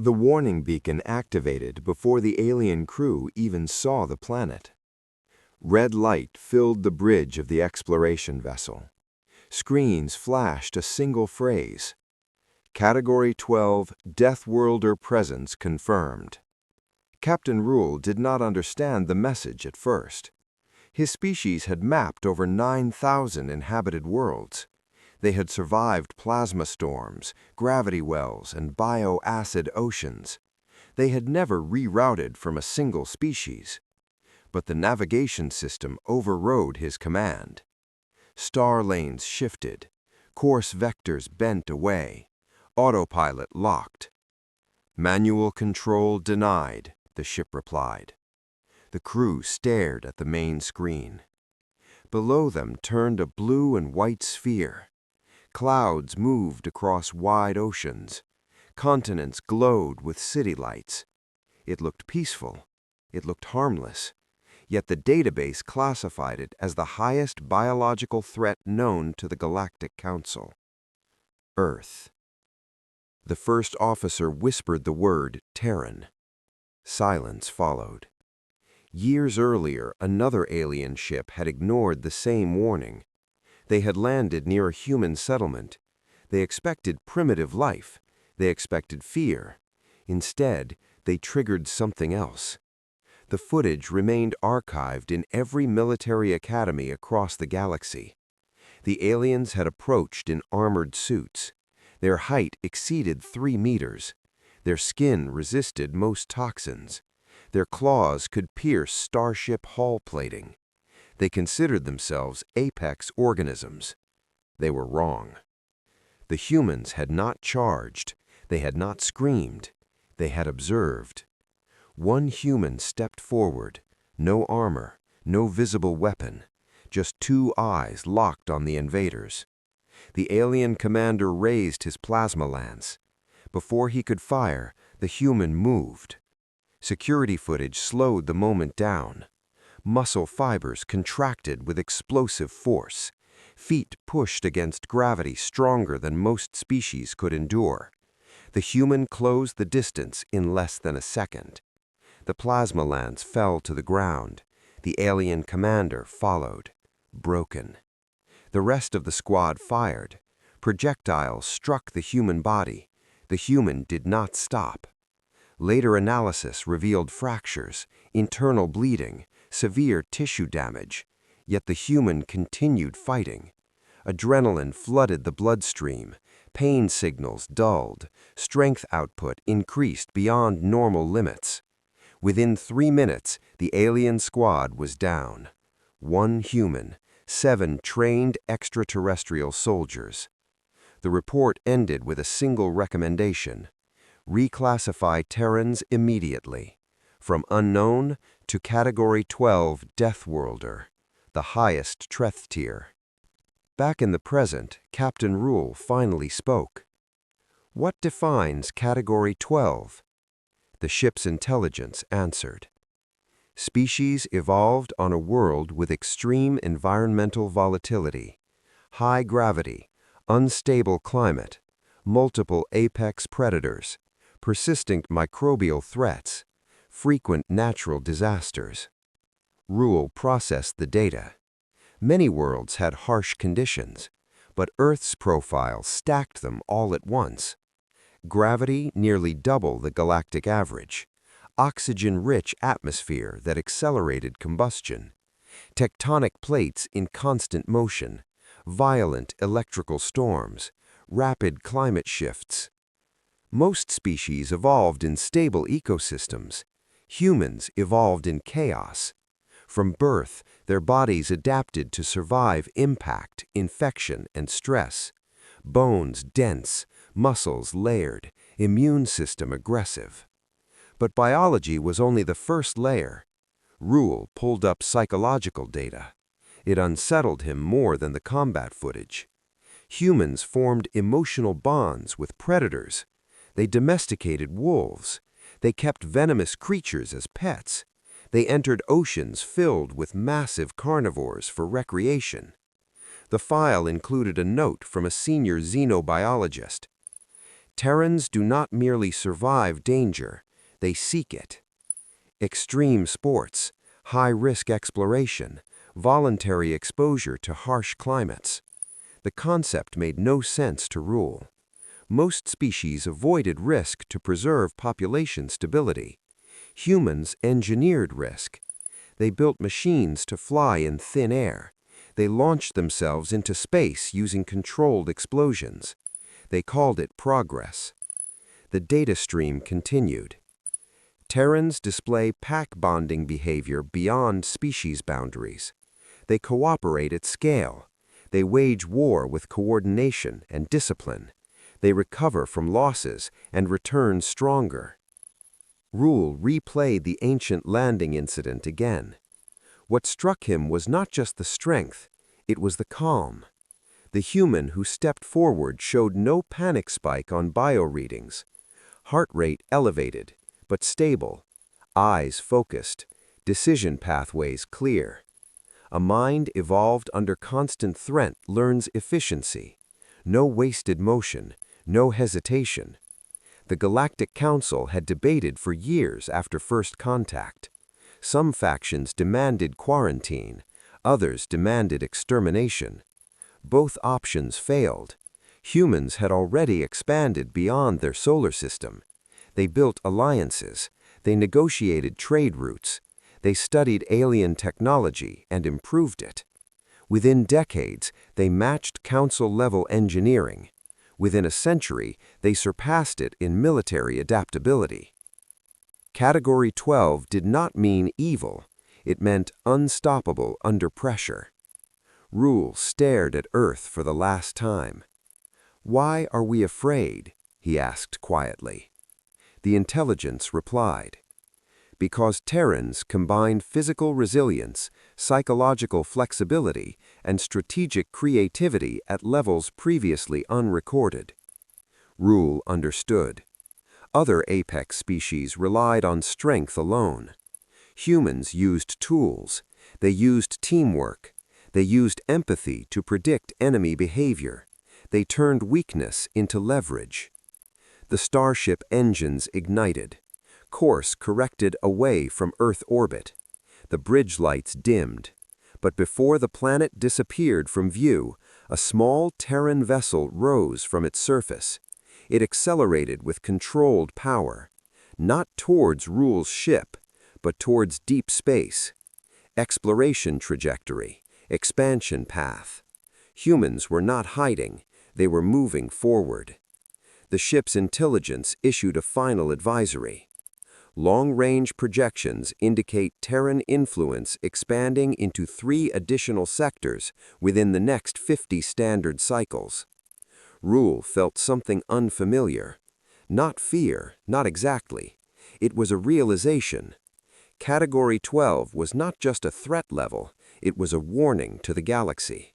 The warning beacon activated before the alien crew even saw the planet. Red light filled the bridge of the exploration vessel. Screens flashed a single phrase: Category 12 Deathworlder presence confirmed. Captain Rule did not understand the message at first. His species had mapped over 9,000 inhabited worlds. They had survived plasma storms, gravity wells, and bioacid oceans. They had never rerouted from a single species. But the navigation system overrode his command. Star lanes shifted, course vectors bent away, autopilot locked. Manual control denied, the ship replied. The crew stared at the main screen. Below them turned a blue and white sphere. Clouds moved across wide oceans. Continents glowed with city lights. It looked peaceful. It looked harmless. Yet the database classified it as the highest biological threat known to the Galactic Council. Earth. The first officer whispered the word Terran. Silence followed. Years earlier, another alien ship had ignored the same warning. They had landed near a human settlement. They expected primitive life. They expected fear. Instead, they triggered something else. The footage remained archived in every military academy across the galaxy. The aliens had approached in armored suits. Their height exceeded 3 meters. Their skin resisted most toxins. Their claws could pierce starship hull plating. They considered themselves apex organisms. They were wrong. The humans had not charged. They had not screamed. They had observed. One human stepped forward, no armor, no visible weapon, just 2 eyes locked on the invaders. The alien commander raised his plasma lance. Before he could fire, the human moved. Security footage slowed the moment down. Muscle fibers contracted with explosive force. Feet pushed against gravity stronger than most species could endure. The human closed the distance in less than a second. The plasma lance fell to the ground. The alien commander followed, broken. The rest of the squad fired. Projectiles struck the human body. The human did not stop. Later analysis revealed fractures, internal bleeding, severe tissue damage. Yet the human continued fighting. Adrenaline flooded the bloodstream. Pain signals dulled. Strength output increased beyond normal limits. Within 3 minutes, the alien squad was down. 1 human, 7 trained extraterrestrial soldiers. The report ended with a single recommendation: reclassify Terrans immediately, from unknown to Category 12 Deathworlder, the highest threat tier. Back in the present, Captain Rule finally spoke. What defines Category 12? The ship's intelligence answered. Species evolved on a world with extreme environmental volatility, high gravity, unstable climate, multiple apex predators, persistent microbial threats, frequent natural disasters. Rule processed the data. Many worlds had harsh conditions, but Earth's profile stacked them all at once. Gravity nearly double the galactic average, oxygen-rich atmosphere that accelerated combustion, tectonic plates in constant motion, violent electrical storms, rapid climate shifts. Most species evolved in stable ecosystems. Humans evolved in chaos. From birth, their bodies adapted to survive impact, infection, and stress. Bones dense, muscles layered, immune system aggressive. But biology was only the first layer. Rule pulled up psychological data. It unsettled him more than the combat footage. Humans formed emotional bonds with predators. They domesticated wolves. They kept venomous creatures as pets. They entered oceans filled with massive carnivores for recreation. The file included a note from a senior xenobiologist. Terrans do not merely survive danger, they seek it. Extreme sports, high-risk exploration, voluntary exposure to harsh climates. The concept made no sense to Rule. Most species avoided risk to preserve population stability. Humans engineered risk. They built machines to fly in thin air. They launched themselves into space using controlled explosions. They called it progress. The data stream continued. Terrans display pack bonding behavior beyond species boundaries. They cooperate at scale. They wage war with coordination and discipline. They recover from losses and return stronger. Rule replayed the ancient landing incident again. What struck him was not just the strength, it was the calm. The human who stepped forward showed no panic spike on bioreadings. Heart rate elevated, but stable. Eyes focused. Decision pathways clear. A mind evolved under constant threat learns efficiency. No wasted motion, no hesitation. The Galactic Council had debated for years after first contact. Some factions demanded quarantine, others demanded extermination. Both options failed. Humans had already expanded beyond their solar system. They built alliances. They negotiated trade routes. They studied alien technology and improved it. Within decades, they matched Council-level engineering. Within a century, they surpassed it in military adaptability. Category 12 did not mean evil. It meant unstoppable under pressure. Rule stared at Earth for the last time. "Why are we afraid?" he asked quietly. The intelligence replied. Because Terrans combine physical resilience, psychological flexibility, and strategic creativity at levels previously unrecorded. Rule understood. Other apex species relied on strength alone. Humans used tools. They used teamwork. They used empathy to predict enemy behavior. They turned weakness into leverage. The starship engines ignited. Course corrected away from Earth orbit. The bridge lights dimmed. But before the planet disappeared from view, a small Terran vessel rose from its surface. It accelerated with controlled power. Not towards Rule's ship, but towards deep space. Exploration trajectory. Expansion path. Humans were not hiding, they were moving forward. The ship's intelligence issued a final advisory. Long-range projections indicate Terran influence expanding into 3 additional sectors within the next 50 standard cycles. Rule felt something unfamiliar. Not fear, not exactly. It was a realization. Category 12 was not just a threat level, it was a warning to the galaxy.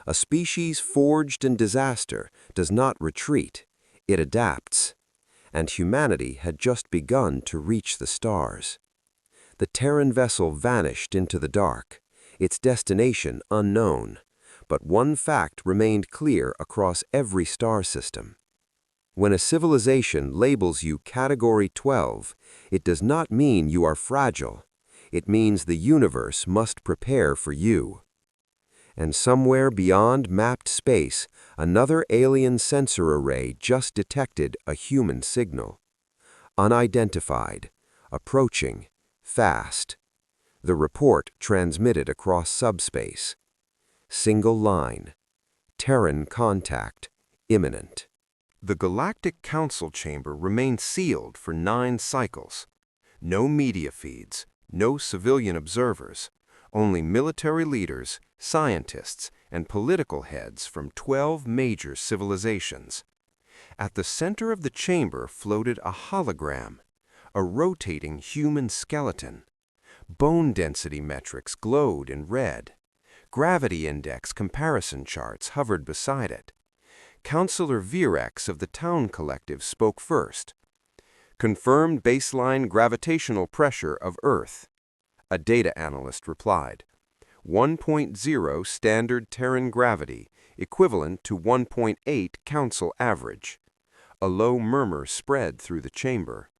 A species forged in disaster does not retreat, it adapts. And humanity had just begun to reach the stars. The Terran vessel vanished into the dark, its destination unknown. But one fact remained clear across every star system. When a civilization labels you Category 12, it does not mean you are fragile. It means the universe must prepare for you. And somewhere beyond mapped space, another alien sensor array just detected a human signal. Unidentified, approaching, fast. The report transmitted across subspace. Single line. Terran contact, imminent. The Galactic Council chamber remained sealed for 9 cycles. No media feeds, no civilian observers, only military leaders, scientists, and political heads from 12 major civilizations. At the center of the chamber floated a hologram, a rotating human skeleton. Bone density metrics glowed in red. Gravity index comparison charts hovered beside it. Counselor Virex of the Town Collective spoke first. "Confirmed baseline gravitational pressure of Earth." A data analyst replied. 1.0 standard Terran gravity, equivalent to 1.8 Council average. A low murmur spread through the chamber.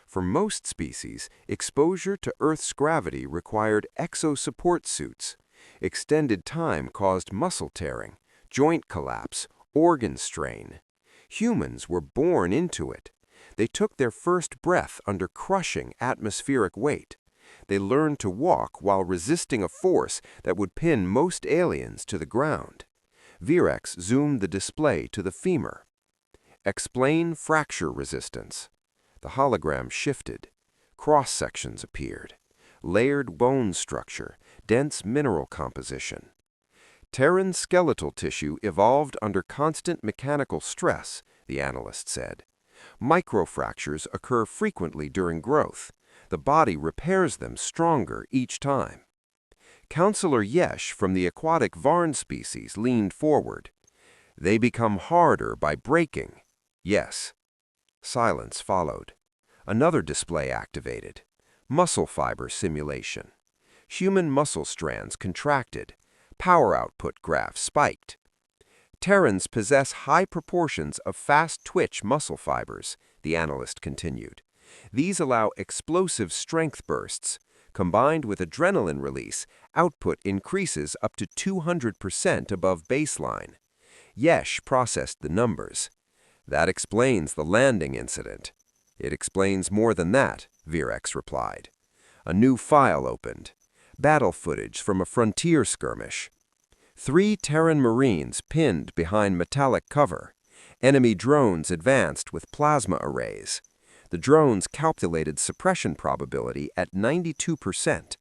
For most species, exposure to Earth's gravity required exosupport suits. Extended time caused muscle tearing, joint collapse, organ strain. Humans were born into it. They took their first breath under crushing atmospheric weight. They learned to walk while resisting a force that would pin most aliens to the ground. Virex zoomed the display to the femur. Explain fracture resistance. The hologram shifted. Cross-sections appeared. Layered bone structure, dense mineral composition. Terran skeletal tissue evolved under constant mechanical stress, the analyst said. Microfractures occur frequently during growth. The body repairs them stronger each time. Counselor Yesh from the aquatic Varn species leaned forward. They become harder by breaking. Yes. Silence followed. Another display activated. Muscle fiber simulation. Human muscle strands contracted. Power output graphs spiked. Terrans possess high proportions of fast-twitch muscle fibers, the analyst continued. These allow explosive strength bursts. Combined with adrenaline release, output increases up to 200% above baseline. Yesh processed the numbers. That explains the landing incident. It explains more than that, Virex replied. A new file opened. Battle footage from a frontier skirmish. 3 Terran Marines pinned behind metallic cover. Enemy drones advanced with plasma arrays. The drones calculated suppression probability at 92%.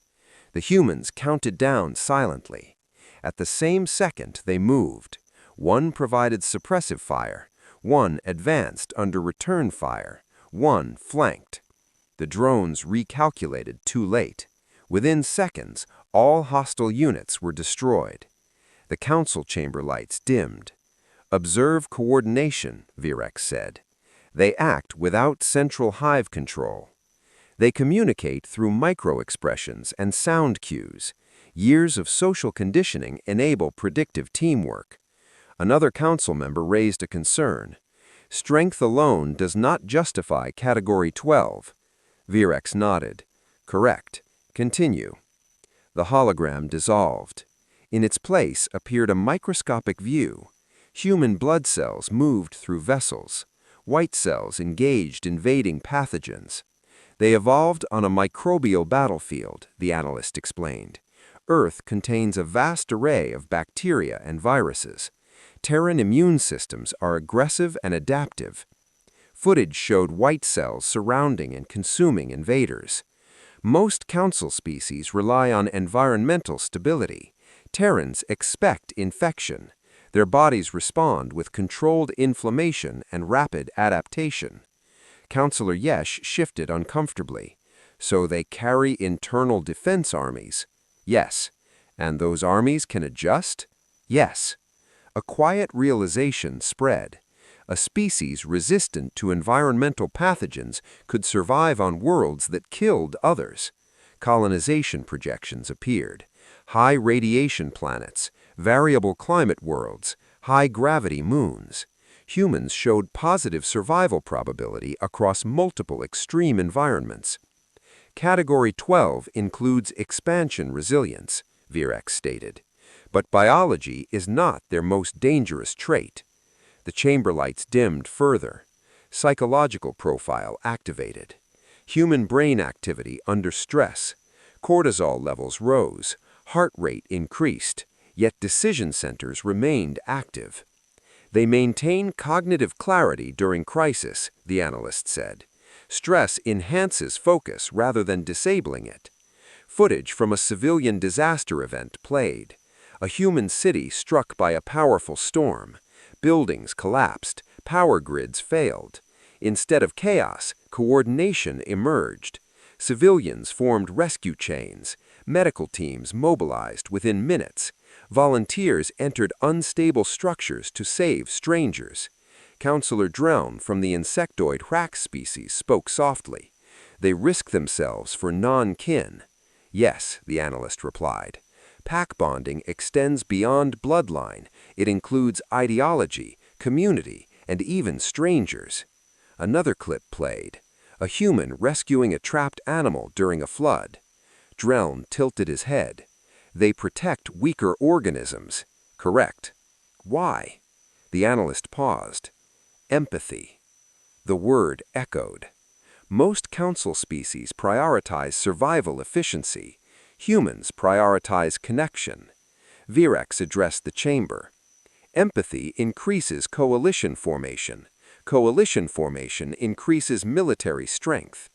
The humans counted down silently. At the same second, they moved. One provided suppressive fire. One advanced under return fire. One flanked. The drones recalculated too late. Within seconds, all hostile units were destroyed. The council chamber lights dimmed. Observe coordination, Virex said. They act without central hive control. They communicate through micro-expressions and sound cues. Years of social conditioning enable predictive teamwork. Another council member raised a concern. Strength alone does not justify Category 12. Virex nodded. Correct. Continue. The hologram dissolved. In its place appeared a microscopic view. Human blood cells moved through vessels. White cells engaged invading pathogens. They evolved on a microbial battlefield, the analyst explained. Earth contains a vast array of bacteria and viruses. Terran immune systems are aggressive and adaptive. Footage showed white cells surrounding and consuming invaders. Most council species rely on environmental stability. Terrans expect infection. Their bodies respond with controlled inflammation and rapid adaptation. Counselor Yesh shifted uncomfortably. So they carry internal defense armies? Yes. And those armies can adjust? Yes. A quiet realization spread. A species resistant to environmental pathogens could survive on worlds that killed others. Colonization projections appeared. High radiation planets, variable climate worlds, high-gravity moons. Humans showed positive survival probability across multiple extreme environments. Category 12 includes expansion resilience, Virex stated. But biology is not their most dangerous trait. The chamber lights dimmed further. Psychological profile activated. Human brain activity under stress. Cortisol levels rose. Heart rate increased. Yet decision centers remained active. They maintain cognitive clarity during crisis, the analyst said. Stress enhances focus rather than disabling it. Footage from a civilian disaster event played. A human city struck by a powerful storm. Buildings collapsed. Power grids failed. Instead of chaos, coordination emerged. Civilians formed rescue chains. Medical teams mobilized within minutes. Volunteers entered unstable structures to save strangers. Counselor Drown from the insectoid Hrax species spoke softly. They risk themselves for non-kin. Yes, the analyst replied. Pack bonding extends beyond bloodline. It includes ideology, community, and even strangers. Another clip played. A human rescuing a trapped animal during a flood. Dreln tilted his head. They protect weaker organisms. Correct. Why? The analyst paused. Empathy. The word echoed. Most council species prioritize survival efficiency. Humans prioritize connection. Virex addressed the chamber. Empathy increases coalition formation. Coalition formation increases military strength.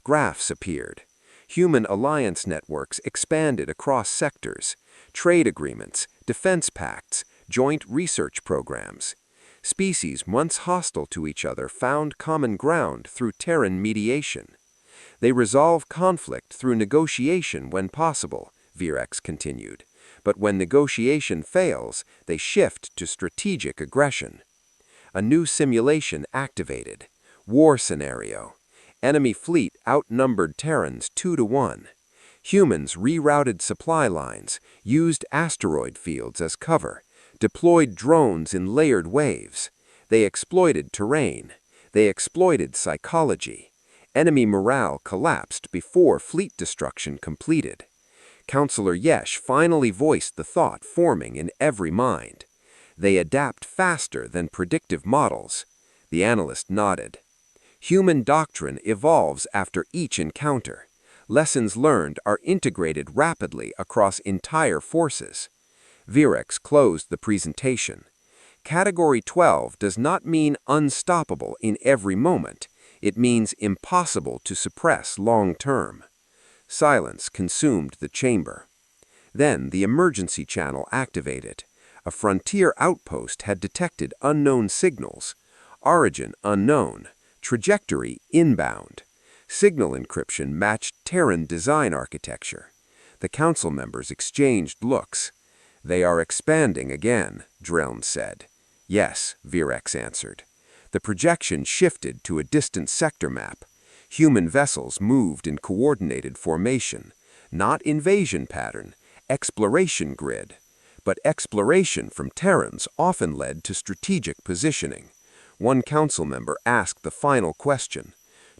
Graphs appeared. Human alliance networks expanded across sectors. Trade agreements, defense pacts, joint research programs. Species once hostile to each other found common ground through Terran mediation. They resolve conflict through negotiation when possible, Virex continued. But when negotiation fails, they shift to strategic aggression. A new simulation activated. War scenario. Enemy fleet outnumbered Terrans 2-1. Humans rerouted supply lines, used asteroid fields as cover, deployed drones in layered waves. They exploited terrain. They exploited psychology. Enemy morale collapsed before fleet destruction completed. Counselor Yesh finally voiced the thought forming in every mind. They adapt faster than predictive models. The analyst nodded. Human doctrine evolves after each encounter. Lessons learned are integrated rapidly across entire forces. Virex closed the presentation. Category 12 does not mean unstoppable in every moment. It means impossible to suppress long-term. Silence consumed the chamber. Then the emergency channel activated. A frontier outpost had detected unknown signals. Origin unknown. Trajectory inbound. Signal encryption matched Terran design architecture. The council members exchanged looks. They are expanding again, Dreln said. Yes, Virex answered. The projection shifted to a distant sector map. Human vessels moved in coordinated formation. Not invasion pattern, exploration grid. But exploration from Terrans often led to strategic positioning. One council member asked the final question.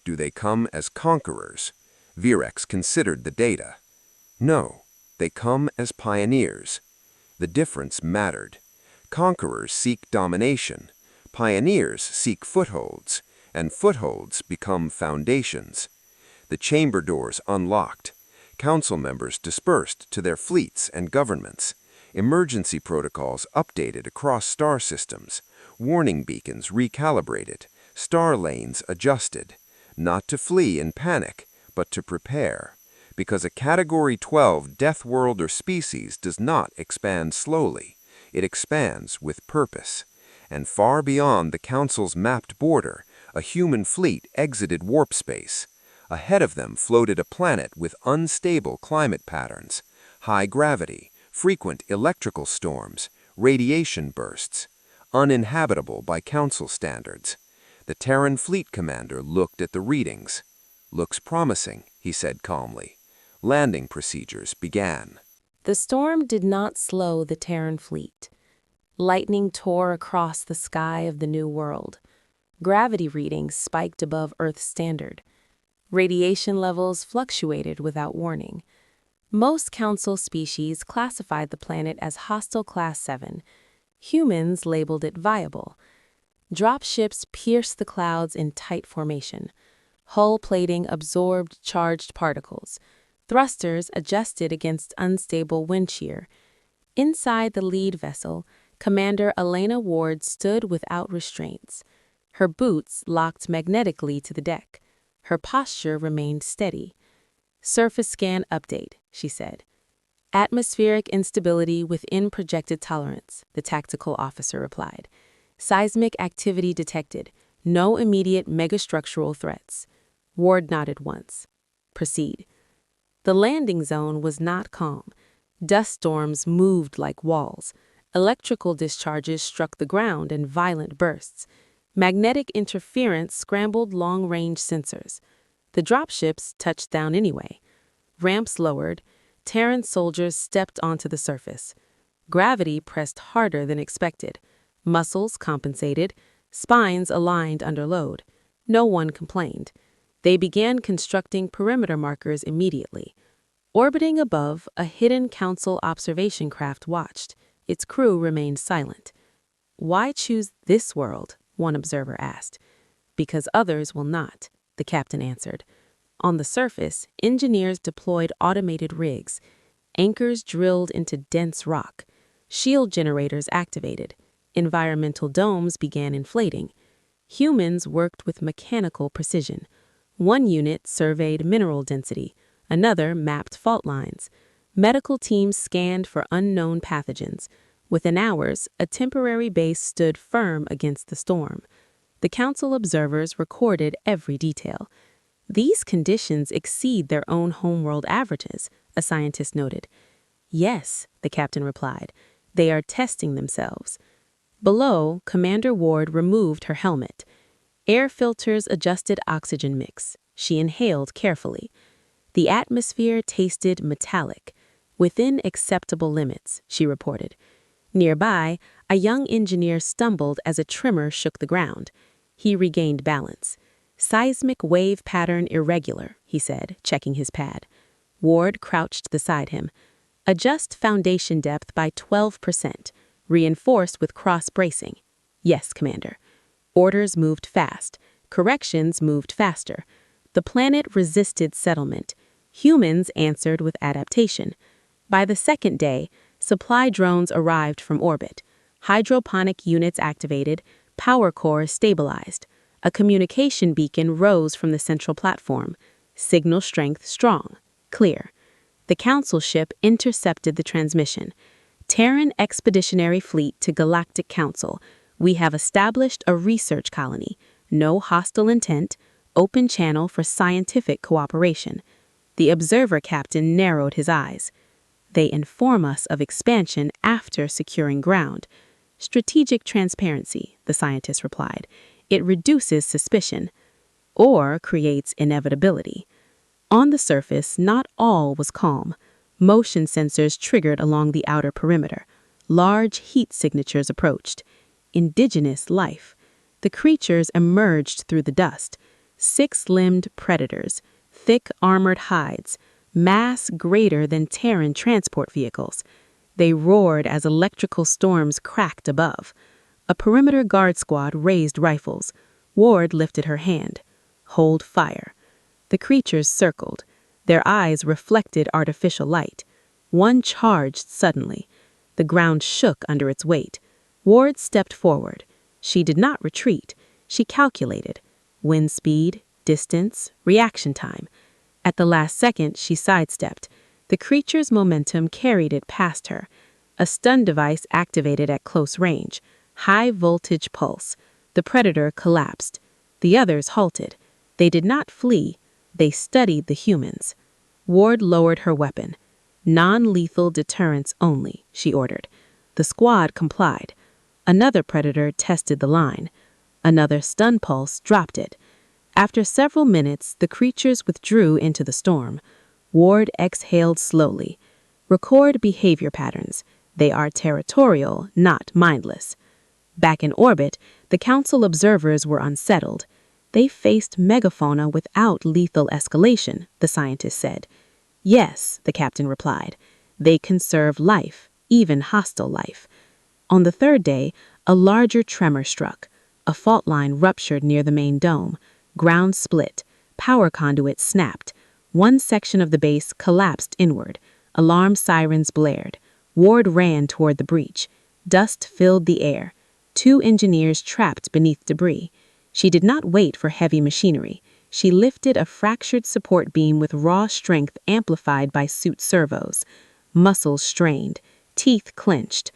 Do they come as conquerors? Virex considered the data. No, they come as pioneers. The difference mattered. Conquerors seek domination. Pioneers seek footholds. And footholds become foundations. The chamber doors unlocked. Council members dispersed to their fleets and governments. Emergency protocols updated across star systems. Warning beacons recalibrated. Star lanes adjusted. Not to flee in panic, but to prepare. Because a Category 12 Deathworlder species does not expand slowly. It expands with purpose. And far beyond the Council's mapped border, a human fleet exited warp space. Ahead of them floated a planet with unstable climate patterns, high gravity, frequent electrical storms, radiation bursts, uninhabitable by Council standards. The Terran fleet commander looked at the readings. Looks promising, he said calmly. Landing procedures began. The storm did not slow the Terran fleet. Lightning tore across the sky of the New World. Gravity readings spiked above Earth's standard. Radiation levels fluctuated without warning. Most Council species classified the planet as Hostile Class 7. Humans labeled it viable. Dropships pierced the clouds in tight formation. Hull plating absorbed charged particles. Thrusters adjusted against unstable wind shear. Inside the lead vessel, Commander Elena Ward stood without restraints. Her boots locked magnetically to the deck. Her posture remained steady. "Surface scan update," she said. "Atmospheric instability within projected tolerance," the tactical officer replied. "Seismic activity detected. No immediate megastructural threats." Ward nodded once. "Proceed." The landing zone was not calm. Dust storms moved like walls. Electrical discharges struck the ground in violent bursts. Magnetic interference scrambled long-range sensors. The dropships touched down anyway. Ramps lowered. Terran soldiers stepped onto the surface. Gravity pressed harder than expected. Muscles compensated. Spines aligned under load. No one complained. They began constructing perimeter markers immediately. Orbiting above, a hidden Council observation craft watched. Its crew remained silent. "Why choose this world?" one observer asked. "Because others will not," the captain answered. On the surface, engineers deployed automated rigs, anchors drilled into dense rock, shield generators activated, environmental domes began inflating. Humans worked with mechanical precision. One unit surveyed mineral density, another mapped fault lines. Medical teams scanned for unknown pathogens. Within hours, a temporary base stood firm against the storm. The Council observers recorded every detail. "These conditions exceed their own homeworld averages," a scientist noted. "Yes," the captain replied. "They are testing themselves." Below, Commander Ward removed her helmet. Air filters adjusted oxygen mix. She inhaled carefully. The atmosphere tasted metallic. "Within acceptable limits," she reported. Nearby, a young engineer stumbled as a tremor shook the ground. He regained balance. "Seismic wave pattern irregular," he said, checking his pad. Ward crouched beside him. "Adjust foundation depth by 12%, reinforced with cross-bracing." "Yes, Commander." Orders moved fast. Corrections moved faster. The planet resisted settlement. Humans answered with adaptation. By the second day, supply drones arrived from orbit. Hydroponic units activated, power cores stabilized. A communication beacon rose from the central platform. Signal strength strong, clear. The Council ship intercepted the transmission. "Terran Expeditionary Fleet to Galactic Council. We have established a research colony. No hostile intent. Open channel for scientific cooperation." The observer captain narrowed his eyes. "They inform us of expansion after securing ground." "Strategic transparency," the scientist replied. "It reduces suspicion or creates inevitability." On the surface, not all was calm. Motion sensors triggered along the outer perimeter. Large heat signatures approached. Indigenous life. The creatures emerged through the dust. Six-limbed predators, thick armored hides, mass greater than Terran transport vehicles. They roared as electrical storms cracked above. A perimeter guard squad raised rifles. Ward lifted her hand. "Hold fire." The creatures circled. Their eyes reflected artificial light. One charged suddenly. The ground shook under its weight. Ward stepped forward. She did not retreat. She calculated. Wind speed, distance, reaction time. At the last second, she sidestepped. The creature's momentum carried it past her. A stun device activated at close range. High voltage pulse. The predator collapsed. The others halted. They did not flee. They studied the humans. Ward lowered her weapon. "Non-lethal deterrence only," she ordered. The squad complied. Another predator tested the line. Another stun pulse dropped it. After several minutes, the creatures withdrew into the storm. Ward exhaled slowly. "Record behavior patterns. They are territorial, not mindless." Back in orbit, the Council observers were unsettled. "They faced megafauna without lethal escalation," the scientist said. "Yes," the captain replied. "They conserve life, even hostile life." On the third day, a larger tremor struck. A fault line ruptured near the main dome. Ground split. Power conduits snapped. One section of the base collapsed inward. Alarm sirens blared. Ward ran toward the breach. Dust filled the air. 2 engineers trapped beneath debris. She did not wait for heavy machinery. She lifted a fractured support beam with raw strength amplified by suit servos. Muscles strained. Teeth clenched.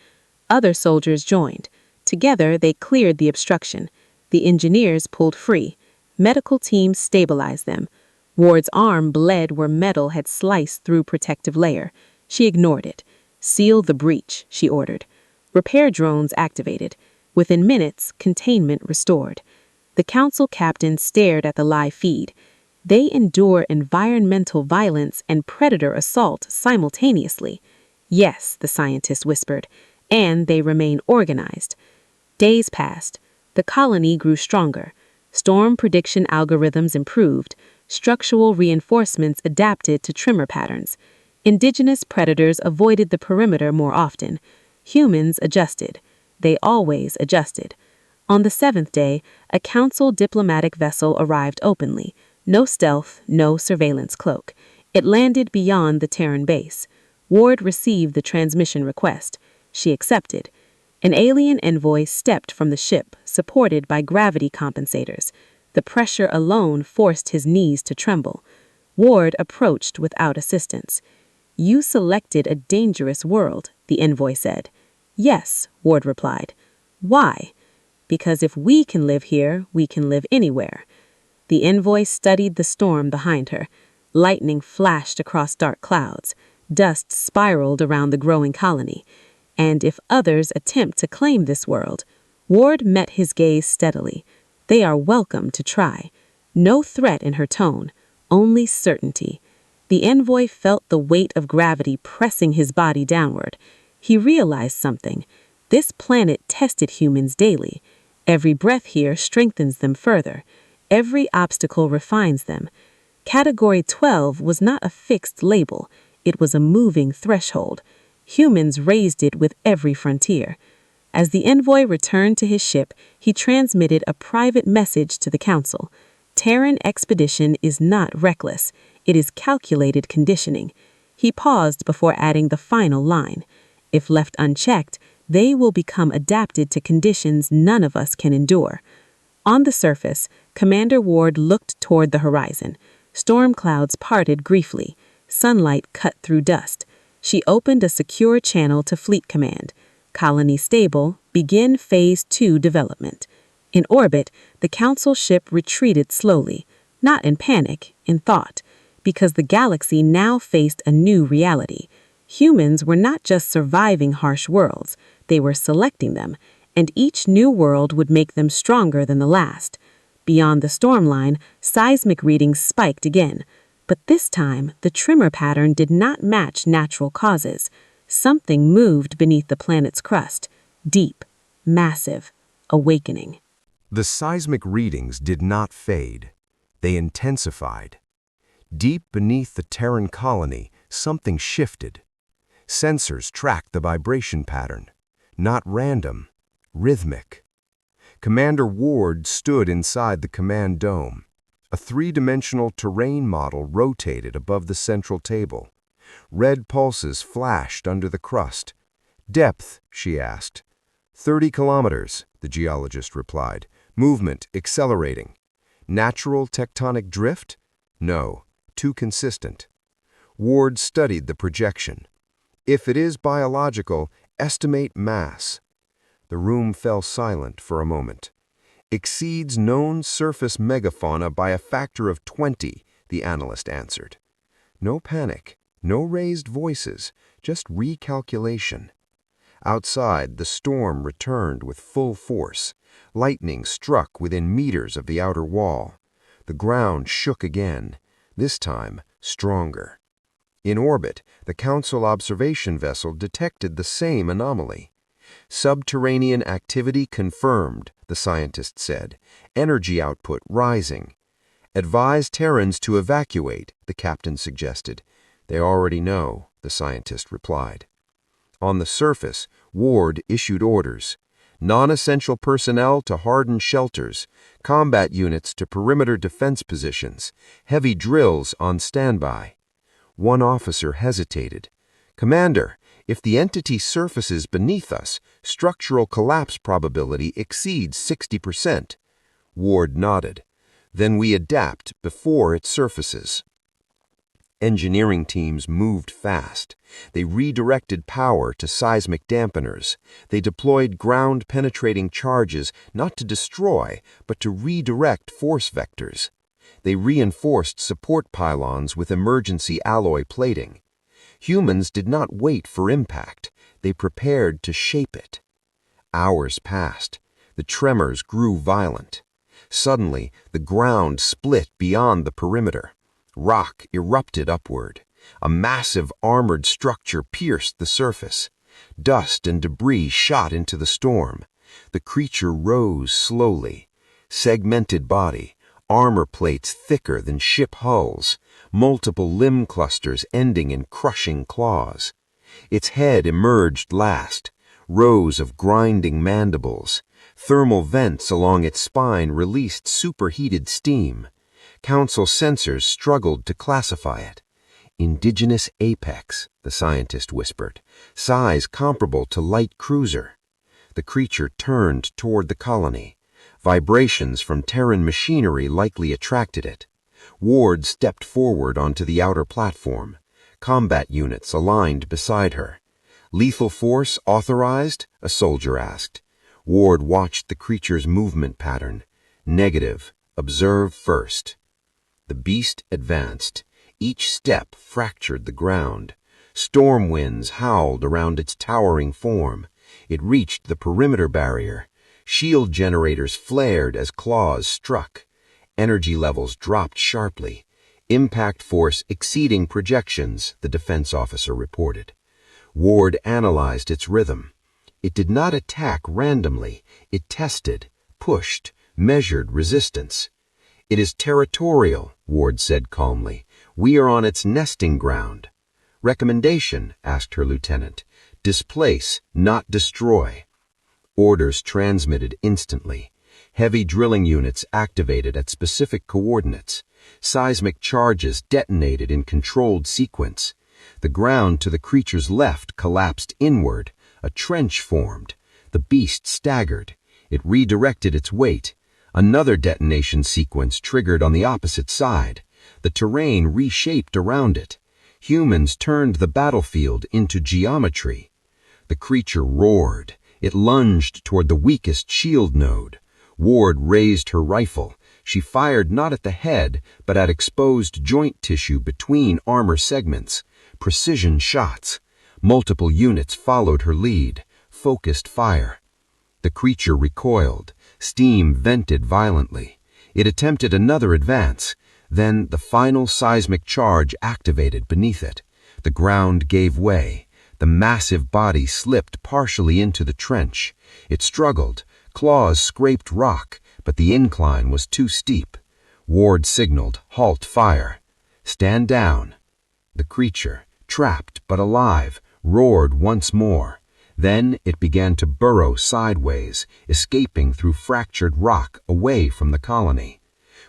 Other soldiers joined. Together, they cleared the obstruction. The engineers pulled free. Medical teams stabilized them. Ward's arm bled where metal had sliced through protective layer. She ignored it. "Seal the breach," she ordered. Repair drones activated. Within minutes, containment restored. The Council captain stared at the live feed. They endure environmental violence and predator assault simultaneously. "Yes," the scientist whispered, "and they remain organized." Days passed. The colony grew stronger. Storm prediction algorithms improved, structural reinforcements adapted to tremor patterns. Indigenous predators avoided the perimeter more often. Humans adjusted. They always adjusted. On the seventh day, a council diplomatic vessel arrived openly. No stealth, no surveillance cloak. It landed beyond the Terran base. Ward received the transmission request. She accepted. An alien envoy stepped from the ship, supported by gravity compensators. The pressure alone forced his knees to tremble. Ward approached without assistance. "You selected a dangerous world," the envoy said. "Yes," Ward replied. "Why?" "Because if we can live here, we can live anywhere." The envoy studied the storm behind her. Lightning flashed across dark clouds. Dust spiraled around the growing colony. And if others attempt to claim this world, Ward met his gaze steadily. They are welcome to try. No threat in her tone, only certainty. The envoy felt the weight of gravity pressing his body downward. He realized something. This planet tested humans daily. Every breath here strengthens them further. Every obstacle refines them. Category 12 was not a fixed label. It was a moving threshold. Humans raised it with every frontier. As the envoy returned to his ship, he transmitted a private message to the council. Terran expedition is not reckless. It is calculated conditioning. He paused before adding the final line. If left unchecked, they will become adapted to conditions none of us can endure. On the surface, Commander Ward looked toward the horizon. Storm clouds parted briefly. Sunlight cut through dust. She opened a secure channel to Fleet Command. Colony stable, begin Phase 2 development. In orbit, the Council ship retreated slowly, not in panic, in thought, because the galaxy now faced a new reality. Humans were not just surviving harsh worlds, they were selecting them, and each new world would make them stronger than the last. Beyond the storm line, seismic readings spiked again. But this time, the tremor pattern did not match natural causes. Something moved beneath the planet's crust. Deep, massive, awakening. The seismic readings did not fade. They intensified. Deep beneath the Terran colony, something shifted. Sensors tracked the vibration pattern. Not random, rhythmic. Commander Ward stood inside the command dome. A three-dimensional terrain model rotated above the central table. Red pulses flashed under the crust. "Depth?" she asked. 30 kilometers, the geologist replied. "Movement accelerating." "Natural tectonic drift?" "No, too consistent." Ward studied the projection. "If it is biological, estimate mass." The room fell silent for a moment. "Exceeds known surface megafauna by a factor of 20, the analyst answered. No panic, no raised voices, just recalculation. Outside, the storm returned with full force. Lightning struck within meters of the outer wall. The ground shook again, this time stronger. In orbit, the Council observation vessel detected the same anomaly. "Subterranean activity confirmed," the scientist said. "Energy output rising." "Advise Terrans to evacuate," the captain suggested. "They already know," the scientist replied. On the surface, Ward issued orders. Non-essential personnel to hardened shelters, combat units to perimeter defense positions, heavy drills on standby. One officer hesitated. "Commander, if the entity surfaces beneath us, structural collapse probability exceeds 60%. Ward nodded. "Then we adapt before it surfaces." Engineering teams moved fast. They redirected power to seismic dampeners. They deployed ground-penetrating charges not to destroy, but to redirect force vectors. They reinforced support pylons with emergency alloy plating. Humans did not wait for impact. They prepared to shape it. Hours passed. The tremors grew violent. Suddenly, the ground split beyond the perimeter. Rock erupted upward. A massive armored structure pierced the surface. Dust and debris shot into the storm. The creature rose slowly. segmented body, armor plates thicker than ship hulls, multiple limb clusters ending in crushing claws. Its head emerged last, rows of grinding mandibles. Thermal vents along its spine released superheated steam. Council sensors struggled to classify it. Indigenous apex, the scientist whispered, size comparable to light cruiser. The creature turned toward the colony. Vibrations from Terran machinery likely attracted it. Ward stepped forward onto the outer platform. Combat units aligned beside her. Lethal force authorized? A soldier asked. Ward watched the creature's movement pattern. Negative. Observe first. The beast advanced. Each step fractured the ground. Storm winds howled around its towering form. It reached the perimeter barrier. Shield generators flared as claws struck. Energy levels dropped sharply. Impact force exceeding projections, the defense officer reported. Ward analyzed its rhythm. It did not attack randomly. It tested, pushed, measured resistance. It is territorial, Ward said calmly. We are on its nesting ground. Recommendation, asked her lieutenant. Displace, not destroy. Orders transmitted instantly. Heavy drilling units activated at specific coordinates. Seismic charges detonated in controlled sequence. The ground to the creature's left collapsed inward. A trench formed. The beast staggered. It redirected its weight. Another detonation sequence triggered on the opposite side. The terrain reshaped around it. Humans turned the battlefield into geometry. The creature roared. It lunged toward the weakest shield node. Ward raised her rifle. She fired not at the head, but at exposed joint tissue between armor segments. Precision shots. Multiple units followed her lead. Focused fire. The creature recoiled. Steam vented violently. It attempted another advance. Then the final seismic charge activated beneath it. The ground gave way. The massive body slipped partially into the trench. It struggled. Claws scraped rock, but the incline was too steep. Ward signaled, "Halt fire." "Stand down." The creature, trapped but alive, roared once more. Then it began to burrow sideways, escaping through fractured rock away from the colony.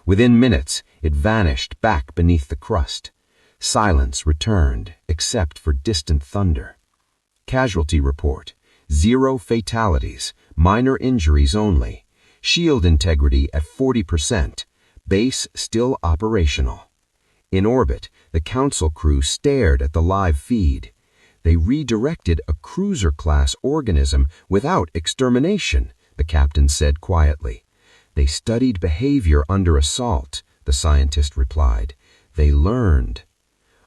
Within minutes, it vanished back beneath the crust. Silence returned, except for distant thunder. Casualty report: 0 fatalities, minor injuries only. Shield integrity at 40%. Base still operational. In orbit, the Council crew stared at the live feed. They redirected a cruiser-class organism without extermination, the captain said quietly. They studied behavior under assault, the scientist replied. They learned.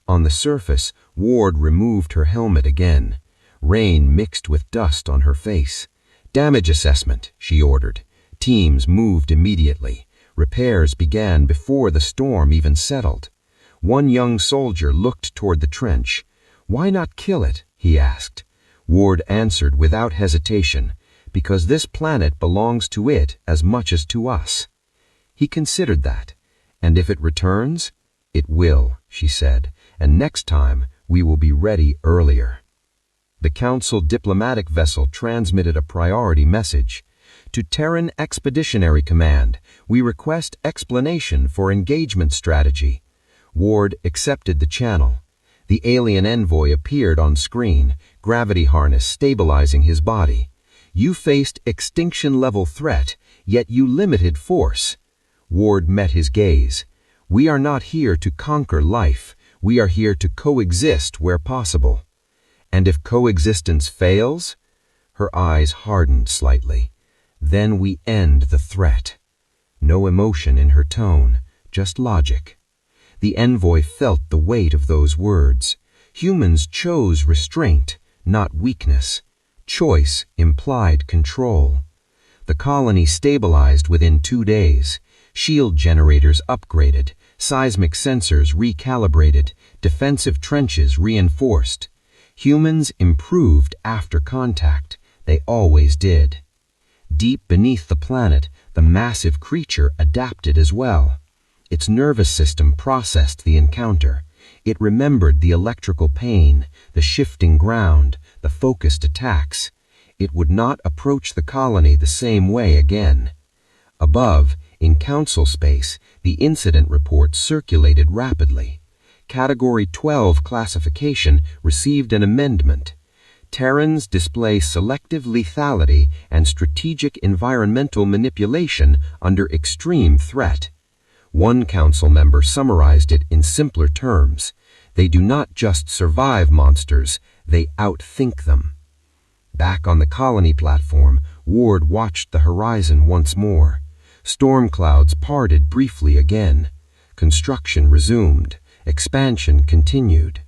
On the surface, Ward removed her helmet again. Rain mixed with dust on her face. "Damage assessment," she ordered. Teams moved immediately. Repairs began before the storm even settled. One young soldier looked toward the trench. "Why not kill it?" he asked. Ward answered without hesitation, "Because this planet belongs to it as much as to us." He considered that. "And if it returns?" "It will," she said, "and next time we will be ready earlier." The Council diplomatic vessel transmitted a priority message. "To Terran Expeditionary Command, we request explanation for engagement strategy." Ward accepted the channel. The alien envoy appeared on screen, gravity harness stabilizing his body. "You faced extinction-level threat, yet you limited force." Ward met his gaze. "We are not here to conquer life. We are here to coexist where possible." "And if coexistence fails?" Her eyes hardened slightly. "Then we end the threat." No emotion in her tone, just logic. The envoy felt the weight of those words. Humans chose restraint, not weakness. Choice implied control. The colony stabilized within 2 days. Shield generators upgraded, seismic sensors recalibrated, defensive trenches reinforced. Humans improved after contact. They always did. Deep beneath the planet, The massive creature adapted as well. Its nervous system processed the encounter. It remembered the electrical pain, the shifting ground, the focused attacks. It would not approach the colony the same way again. Above, in council space, the incident report circulated rapidly. Category 12 classification received an amendment. Terrans display selective lethality and strategic environmental manipulation under extreme threat. One council member summarized it in simpler terms. They do not just survive monsters, they outthink them. Back on the colony platform, Ward watched the horizon once more. Storm clouds parted briefly again. Construction resumed. Expansion continued.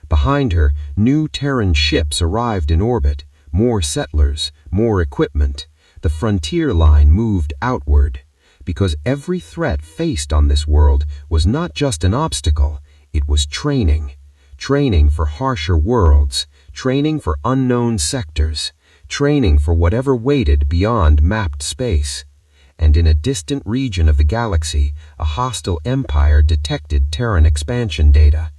Behind her, new Terran ships arrived in orbit. More settlers, more equipment. The frontier line moved outward. Because every threat faced on this world was not just an obstacle, it was training. Training for harsher worlds, training for unknown sectors, training for whatever waited beyond mapped space. And in a distant region of the galaxy, a hostile empire detected Terran expansion data.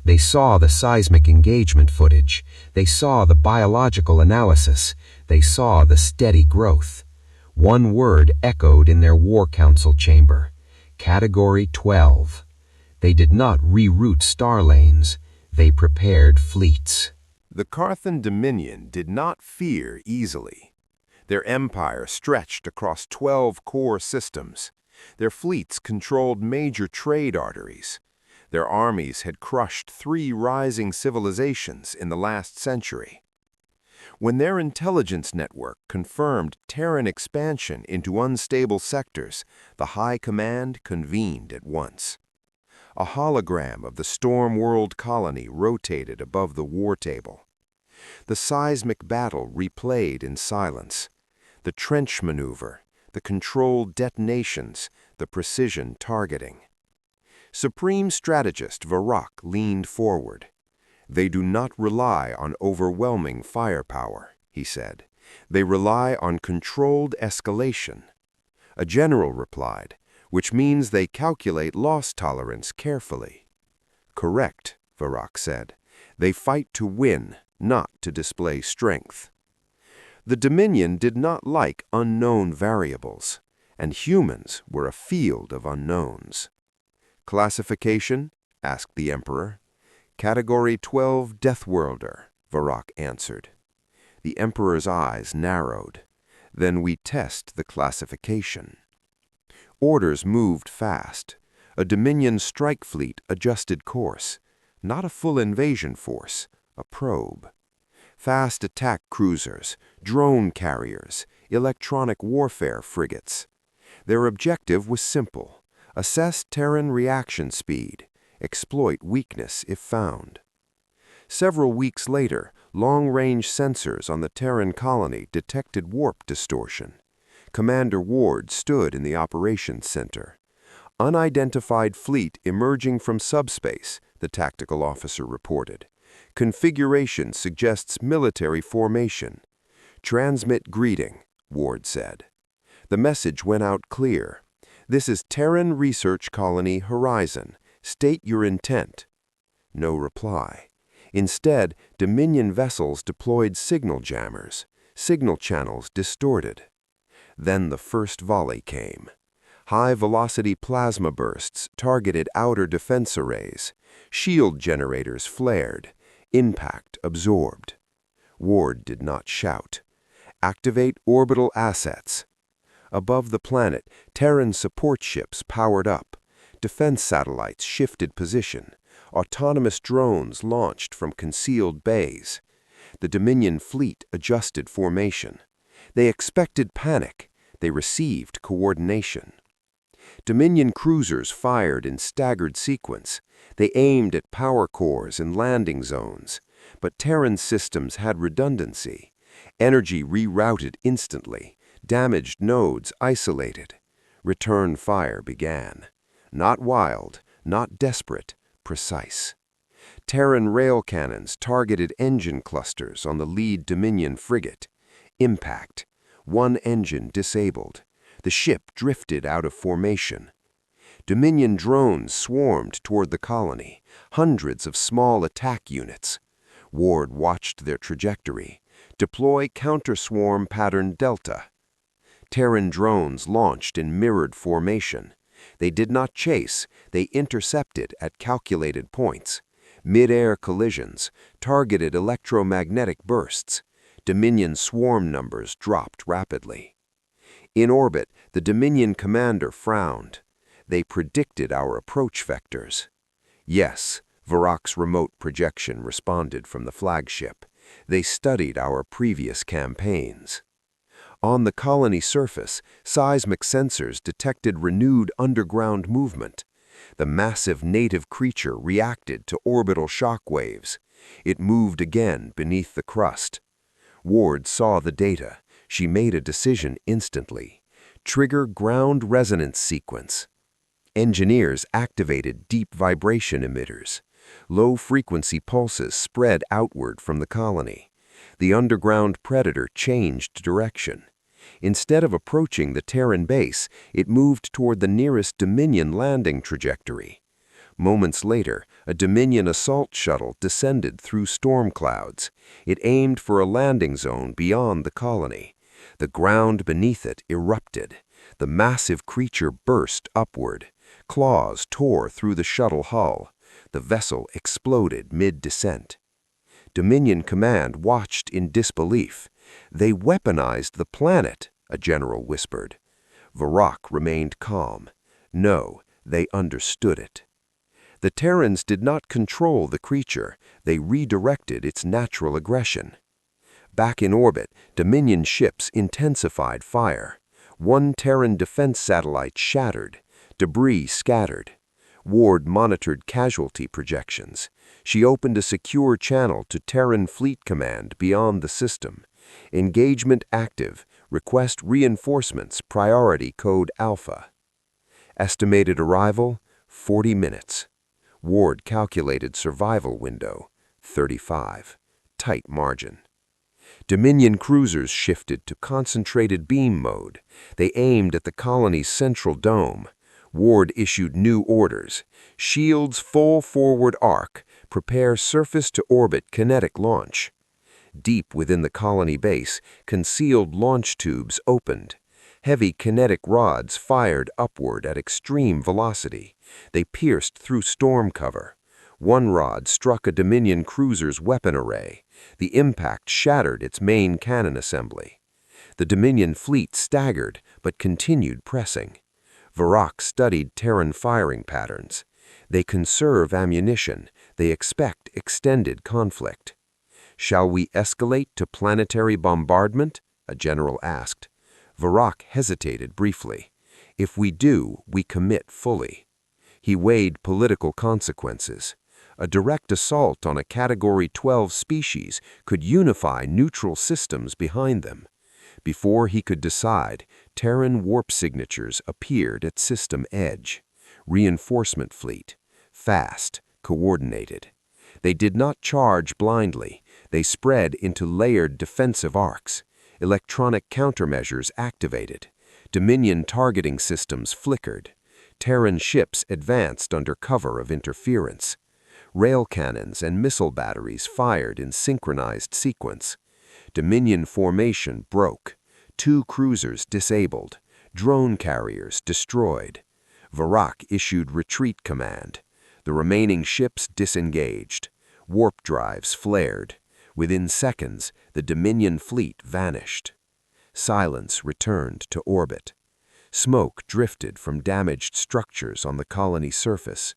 They saw the seismic engagement footage. They saw the biological analysis. They saw the steady growth. One word echoed in their War Council chamber: Category 12. They did not reroute star lanes. They prepared fleets. The Carthan Dominion did not fear easily. Their empire stretched across 12 core systems. Their fleets controlled major trade arteries. Their armies had crushed 3 rising civilizations in the last century. When their intelligence network confirmed Terran expansion into unstable sectors, the High Command convened at once. A hologram of the Storm World colony rotated above the war table. The seismic battle replayed in silence. The trench maneuver, the controlled detonations, the precision targeting. Supreme Strategist Varrock leaned forward. "They do not rely on overwhelming firepower," he said. "They rely on controlled escalation." A general replied, "Which means they calculate loss tolerance carefully." "Correct," Varrock said. "They fight to win, not to display strength." The Dominion did not like unknown variables, and humans were a field of unknowns. "Classification?" asked the Emperor. "Category 12 Deathworlder," Varrock answered. The Emperor's eyes narrowed. "Then we test the classification." Orders moved fast. A Dominion strike fleet adjusted course. Not a full invasion force, a probe. Fast attack cruisers, drone carriers, electronic warfare frigates. Their objective was simple: assess Terran reaction speed, exploit weakness if found. Several weeks later, long-range sensors on the Terran colony detected warp distortion. Commander Ward stood in the operations center. "Unidentified fleet emerging from subspace," the tactical officer reported. "Configuration suggests military formation." "Transmit greeting," Ward said. The message went out clear. "This is Terran Research Colony Horizon. State your intent." No reply. Instead, Dominion vessels deployed signal jammers. Signal channels distorted. Then the first volley came. High-velocity plasma bursts targeted outer defense arrays. Shield generators flared. Impact absorbed. Ward did not shout. "Activate orbital assets." Above the planet, Terran support ships powered up. Defense satellites shifted position. Autonomous drones launched from concealed bays. The Dominion fleet adjusted formation. They expected panic. They received coordination. Dominion cruisers fired in staggered sequence. They aimed at power cores and landing zones. But Terran systems had redundancy. Energy rerouted instantly. Damaged nodes isolated. Return fire began. Not wild, not desperate, precise. Terran rail cannons targeted engine clusters on the lead Dominion frigate. Impact. One engine disabled. The ship drifted out of formation. Dominion drones swarmed toward the colony, hundreds of small attack units. Ward watched their trajectory. Deploy counter-swarm pattern Delta. Terran drones launched in mirrored formation. They did not chase, they intercepted at calculated points. Mid-air collisions, targeted electromagnetic bursts. Dominion swarm numbers dropped rapidly. In orbit, the Dominion commander frowned. They predicted our approach vectors. Yes, Varrock's remote projection responded from the flagship. They studied our previous campaigns. On the colony surface, seismic sensors detected renewed underground movement. The massive native creature reacted to orbital shock waves. It moved again beneath the crust. Ward saw the data. She made a decision instantly. Trigger ground resonance sequence. Engineers activated deep vibration emitters. Low-frequency pulses spread outward from the colony. The underground predator changed direction. Instead of approaching the Terran base, it moved toward the nearest Dominion landing trajectory. Moments later, a Dominion assault shuttle descended through storm clouds. It aimed for a landing zone beyond the colony. The ground beneath it erupted. The massive creature burst upward. Claws tore through the shuttle hull. The vessel exploded mid-descent. Dominion Command watched in disbelief. They weaponized the planet, a general whispered. Varrock remained calm. No, they understood it. The Terrans did not control the creature. They redirected its natural aggression. Back in orbit, Dominion ships intensified fire. One Terran defense satellite shattered. Debris scattered. Ward monitored casualty projections. She opened a secure channel to Terran Fleet Command beyond the system. Engagement active. Request reinforcements. Priority code Alpha. Estimated arrival, 40 minutes. Ward calculated survival window, 35. Tight margin. Dominion cruisers shifted to concentrated beam mode. They aimed at the colony's central dome. Ward issued new orders. Shields full forward arc. Prepare surface-to-orbit kinetic launch. Deep within the colony base, concealed launch tubes opened. Heavy kinetic rods fired upward at extreme velocity. They pierced through storm cover. One rod struck a Dominion cruiser's weapon array. The impact shattered its main cannon assembly. The Dominion fleet staggered, but continued pressing. Varrock studied Terran firing patterns. They conserve ammunition. They expect extended conflict. "Shall we escalate to planetary bombardment?" a general asked. Varrock hesitated briefly. "If we do, we commit fully." He weighed political consequences. A direct assault on a Category 12 species could unify neutral systems behind them. Before he could decide, Terran warp signatures appeared at system edge. Reinforcement fleet. Fast, coordinated. They did not charge blindly. They spread into layered defensive arcs. Electronic countermeasures activated. Dominion targeting systems flickered. Terran ships advanced under cover of interference. Rail cannons and missile batteries fired in synchronized sequence. Dominion formation broke. 2 cruisers disabled. Drone carriers destroyed. Varrock issued retreat command. The remaining ships disengaged. Warp drives flared. Within seconds, the Dominion fleet vanished. Silence returned to orbit. Smoke drifted from damaged structures on the colony surface.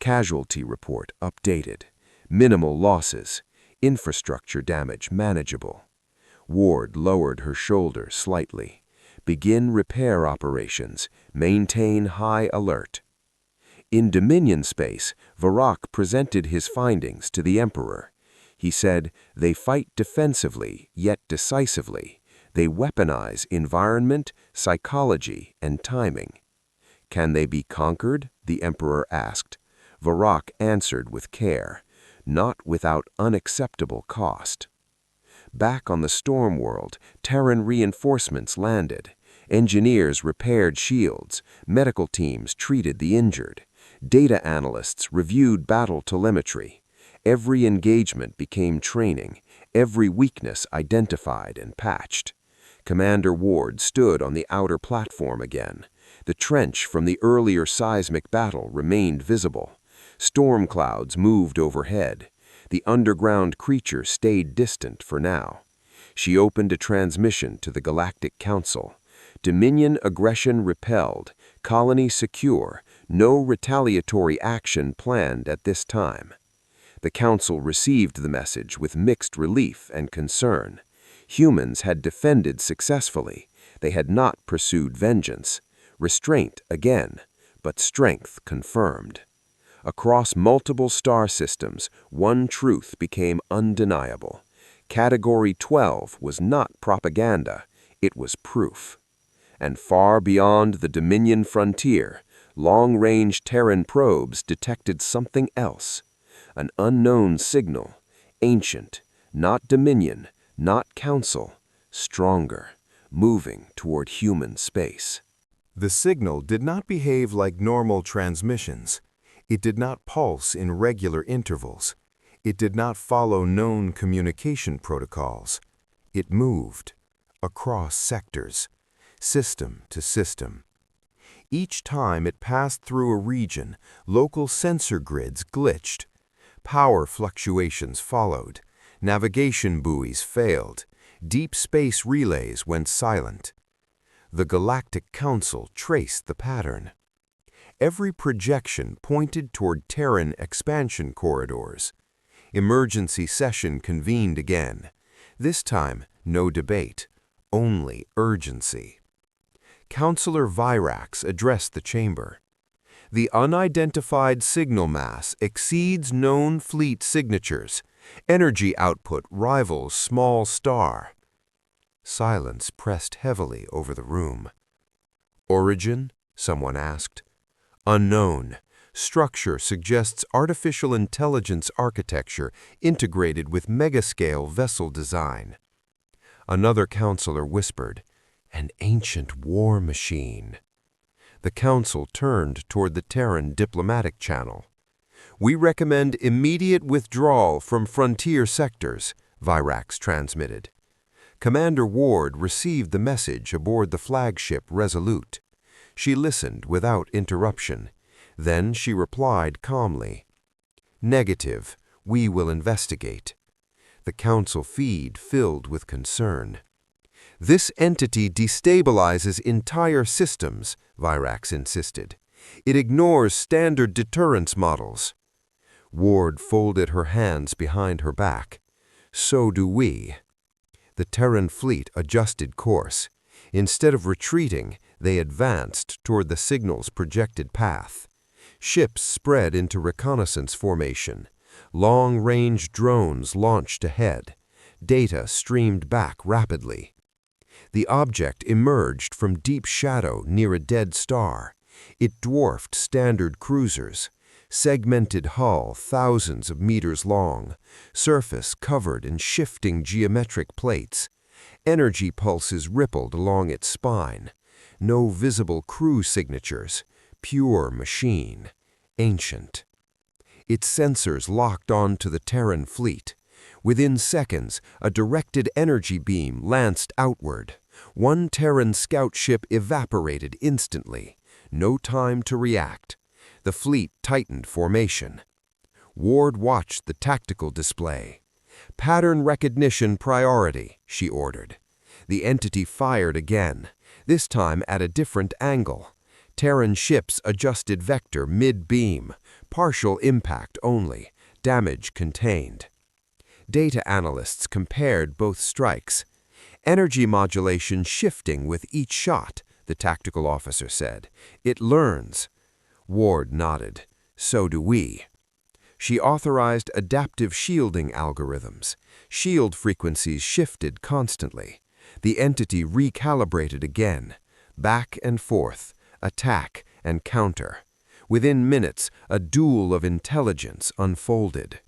Casualty report updated. Minimal losses. Infrastructure damage manageable. Ward lowered her shoulder slightly. Begin repair operations. Maintain high alert. In Dominion space, Varrock presented his findings to the Emperor. He said, "They fight defensively, yet decisively. They weaponize environment, psychology, and timing." "Can they be conquered?" the Emperor asked. Varrock answered with care, "Not without unacceptable cost." Back on the storm world, Terran reinforcements landed. Engineers repaired shields, medical teams treated the injured, data analysts reviewed battle telemetry. Every engagement became training, every weakness identified and patched. Commander Ward stood on the outer platform again. The trench from the earlier seismic battle remained visible. Storm clouds moved overhead. The underground creature stayed distant for now. She opened a transmission to the Galactic Council. Dominion aggression repelled, colony secure, no retaliatory action planned at this time. The Council received the message with mixed relief and concern. Humans had defended successfully. They had not pursued vengeance. Restraint again, but strength confirmed. Across multiple star systems, one truth became undeniable. Category 12 was not propaganda, it was proof. And far beyond the Dominion frontier, long-range Terran probes detected something else. An unknown signal, ancient, not Dominion, not Council, stronger, moving toward human space. The signal did not behave like normal transmissions. It did not pulse in regular intervals. It did not follow known communication protocols. It moved across sectors, system to system. Each time it passed through a region, local sensor grids glitched. Power fluctuations followed. Navigation buoys failed. Deep space relays went silent. The Galactic Council traced the pattern. Every projection pointed toward Terran expansion corridors. Emergency session convened again. This time, no debate, only urgency. Councillor Virax addressed the chamber. The unidentified signal mass exceeds known fleet signatures. Energy output rivals small star. Silence pressed heavily over the room. Origin? Someone asked. Unknown. Structure suggests artificial intelligence architecture integrated with megascale vessel design. Another counselor whispered, "An ancient war machine." The council turned toward the Terran diplomatic channel. "We recommend immediate withdrawal from frontier sectors," Virax transmitted. Commander Ward received the message aboard the flagship Resolute. She listened without interruption. Then she replied calmly, "Negative. We will investigate." The council feed filled with concern. "This entity destabilizes entire systems," Virax insisted. "It ignores standard deterrence models." Ward folded her hands behind her back. "So do we." The Terran fleet adjusted course. Instead of retreating, they advanced toward the signal's projected path. Ships spread into reconnaissance formation. Long-range drones launched ahead. Data streamed back rapidly. The object emerged from deep shadow near a dead star. It dwarfed standard cruisers. Segmented hull thousands of meters long. Surface covered in shifting geometric plates. Energy pulses rippled along its spine. No visible crew signatures. Pure machine. Ancient. Its sensors locked onto the Terran fleet. Within seconds, a directed energy beam lanced outward. One Terran scout ship evaporated instantly. No time to react. The fleet tightened formation. Ward watched the tactical display. "Pattern recognition priority," she ordered. The entity fired again, this time at a different angle. Terran ships adjusted vector mid-beam, partial impact only, damage contained. Data analysts compared both strikes. "Energy modulation shifting with each shot," the tactical officer said. "It learns." Ward nodded. "So do we." She authorized adaptive shielding algorithms. Shield frequencies shifted constantly. The entity recalibrated again. Back and forth, attack and counter. Within minutes, a duel of intelligence unfolded.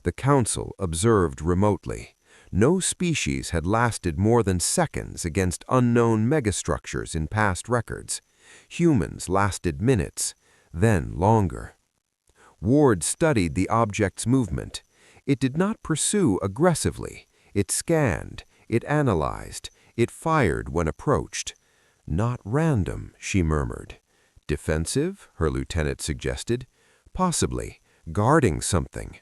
The council observed remotely. No species had lasted more than seconds against unknown megastructures in past records. Humans lasted minutes, then longer. Ward studied the object's movement. It did not pursue aggressively. It scanned, it analyzed, it fired when approached. Not random, she murmured. Defensive, her lieutenant suggested. Possibly, guarding something.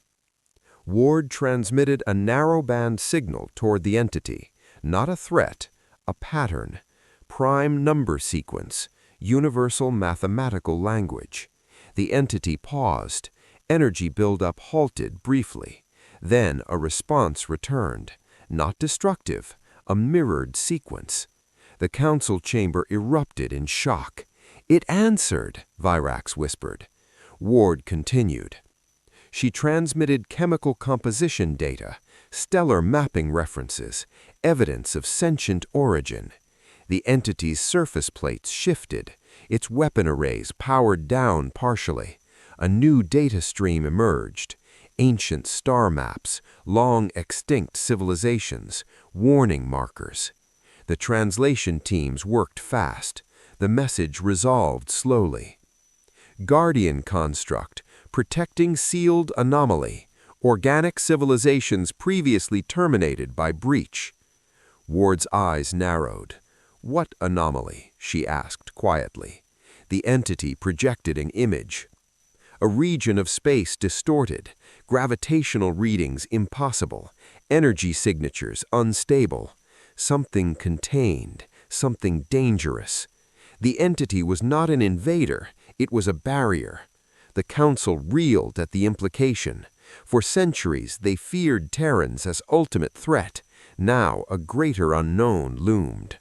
Ward transmitted a narrow-band signal toward the entity. Not a threat, a pattern. Prime number sequence, universal mathematical language. The entity paused. Energy buildup halted briefly. Then a response returned. Not destructive, a mirrored sequence. The council chamber erupted in shock. "It answered," Virax whispered. Ward continued. She transmitted chemical composition data, stellar mapping references, evidence of sentient origin. The entity's surface plates shifted, its weapon arrays powered down partially. A new data stream emerged. Ancient star maps, long extinct civilizations, warning markers. The translation teams worked fast. The message resolved slowly. Guardian construct, protecting sealed anomaly, organic civilizations previously terminated by breach. Ward's eyes narrowed. "What anomaly?" she asked quietly. The entity projected an image. A region of space distorted, gravitational readings impossible, energy signatures unstable. Something contained, something dangerous. The entity was not an invader, it was a barrier. The council reeled at the implication. For centuries they feared Terrans as ultimate threat. Now a greater unknown loomed.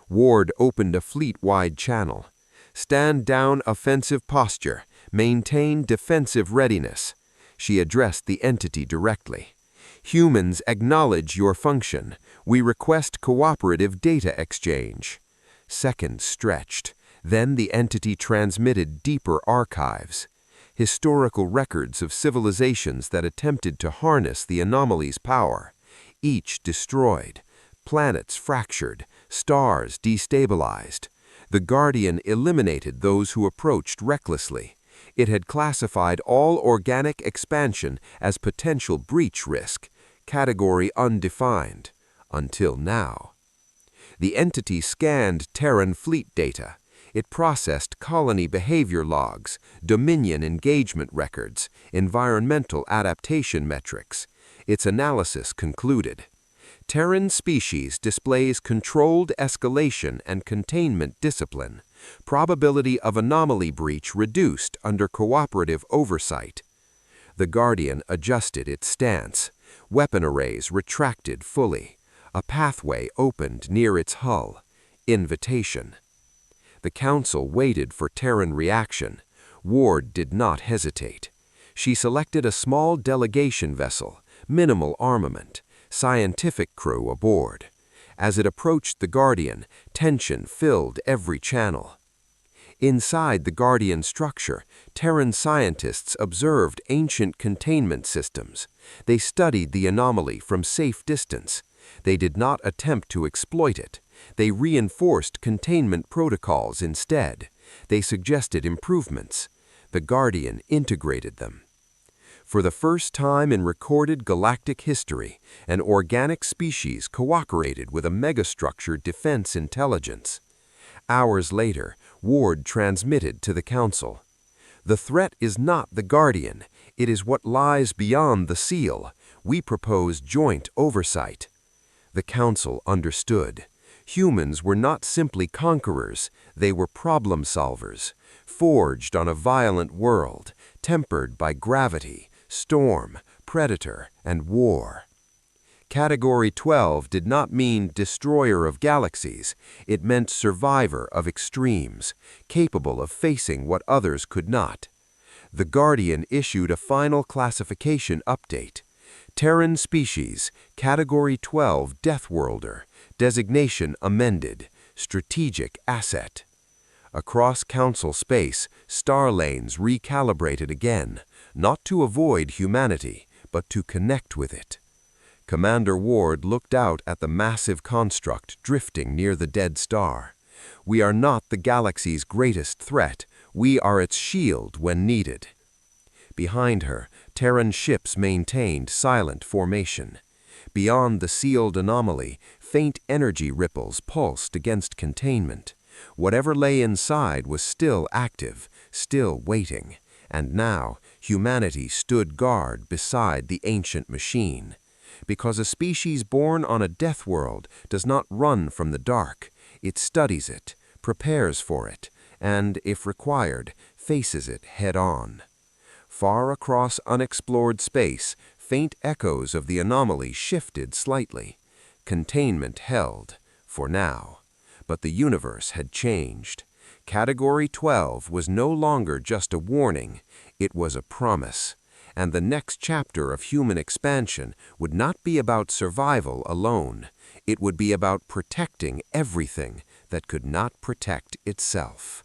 Ward opened a fleet-wide channel. "Stand down offensive posture. Maintain defensive readiness." She addressed the entity directly. "Humans acknowledge your function. We request cooperative data exchange." Seconds stretched. Then the entity transmitted deeper archives. Historical records of civilizations that attempted to harness the anomaly's power. Each destroyed. Planets fractured. Stars destabilized. The Guardian eliminated those who approached recklessly. It had classified all organic expansion as potential breach risk, category undefined, until now. The entity scanned Terran fleet data. It processed colony behavior logs, Dominion engagement records, environmental adaptation metrics. Its analysis concluded. Terran species displays controlled escalation and containment discipline. Probability of anomaly breach reduced under cooperative oversight. The Guardian adjusted its stance. Weapon arrays retracted fully. A pathway opened near its hull. Invitation. The council waited for Terran reaction. Ward did not hesitate. She selected a small delegation vessel, minimal armament, scientific crew aboard. As it approached the Guardian, tension filled every channel. Inside the Guardian structure, Terran scientists observed ancient containment systems. They studied the anomaly from safe distance. They did not attempt to exploit it. They reinforced containment protocols instead. They suggested improvements. The Guardian integrated them. For the first time in recorded galactic history, an organic species cooperated with a megastructure defense intelligence. Hours later, Ward transmitted to the Council. "The threat is not the Guardian. It is what lies beyond the seal. We propose joint oversight." The Council understood. Humans were not simply conquerors, they were problem solvers, forged on a violent world, tempered by gravity, storm, predator, and war. Category 12 did not mean destroyer of galaxies, it meant survivor of extremes, capable of facing what others could not. The Guardian issued a final classification update. Terran species, Category 12 Deathworlder, designation amended, strategic asset. Across Council space, star lanes recalibrated again, not to avoid humanity, but to connect with it. Commander Ward looked out at the massive construct drifting near the dead star. We are not the galaxy's greatest threat. We are its shield when needed. Behind her, Terran ships maintained silent formation. Beyond the sealed anomaly, faint energy ripples pulsed against containment. Whatever lay inside was still active, still waiting, and now humanity stood guard beside the ancient machine. Because a species born on a death world does not run from the dark, it studies it, prepares for it, and, if required, faces it head-on. Far across unexplored space, faint echoes of the anomaly shifted slightly. Containment held, for now. But the universe had changed. Category 12 was no longer just a warning, it was a promise. And the next chapter of human expansion would not be about survival alone. It would be about protecting everything that could not protect itself.